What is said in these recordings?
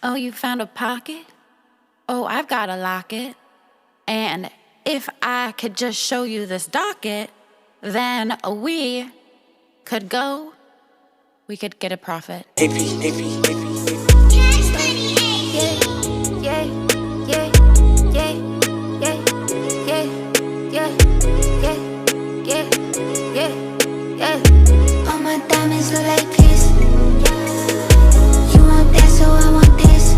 Oh, you found a pocket? Oh, I've got a locket. And if I could just show you this docket, then could go, we could get a profit. All my diamonds look like piss. You want that, so I want this.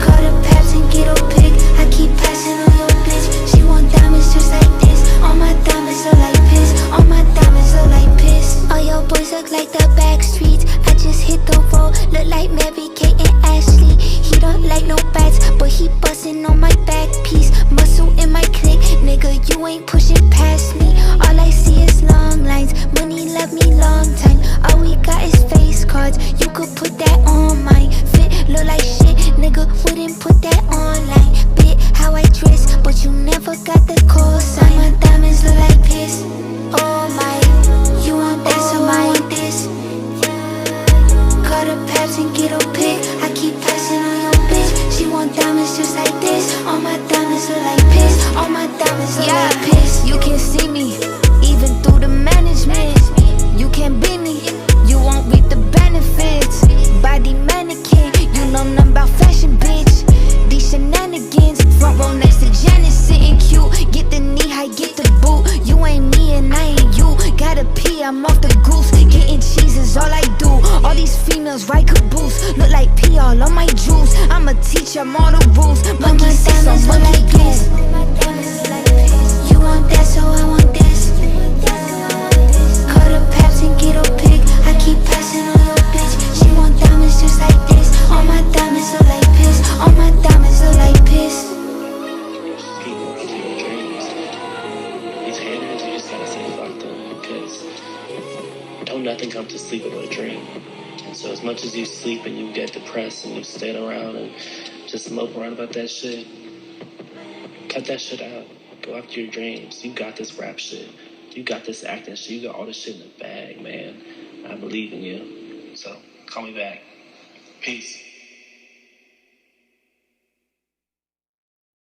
Call the Paps and get a pick. I keep passing on your bitch. She want diamonds just like this. All my diamonds look like piss. All my diamonds look like piss. All your boys look like the back streets. I just hit the road, look like Mary Kate and Ashley. He don't like no bats, but he bustin' on my back piece. Muscle in my clique, nigga, you ain't pushing past me. All I see is long lines, money left me long time. All we got is face cards, you could put that on mine. Fit look like shit, nigga, wouldn't put that online. Bit how I dress, but you never got the call sign. My diamonds look like piss. Oh my, you want that, so I want this. Call the Paps and get a pick. I keep passing on your bitch. She want diamonds just like this. All my diamonds look like piss. All my diamonds look like piss. You can see me, even through the management. You can't beat me, you won't reap the benefits. Body mannequin, you know nothing about fashion, bitch. These shenanigans, front row next to Janet, sitting cute. Get the knee high, get the boot. You ain't me and I ain't you. Gotta pee, I'm off the goose. Getting cheese is all I do. All these females ride caboose. Look like pee all on my jewels. I'ma teach them all the rules. Monkey see some monkey blues. You want that, so I want this. Call the Paps and get a pick. I keep passing on your bitch. She want diamonds just like this. All my diamonds look like piss. All my diamonds look like piss. People into your dreams. These haters, you just gotta say fuck them, because don't nothing come to sleep but a dream. And so as much as you sleep and you get depressed and you stand around and just mope around about that shit, cut that shit out. Go after your dreams. You got this rap shit. You got this acting shit. You got all this shit in the bag, man. I believe in you. So call me back. Peace.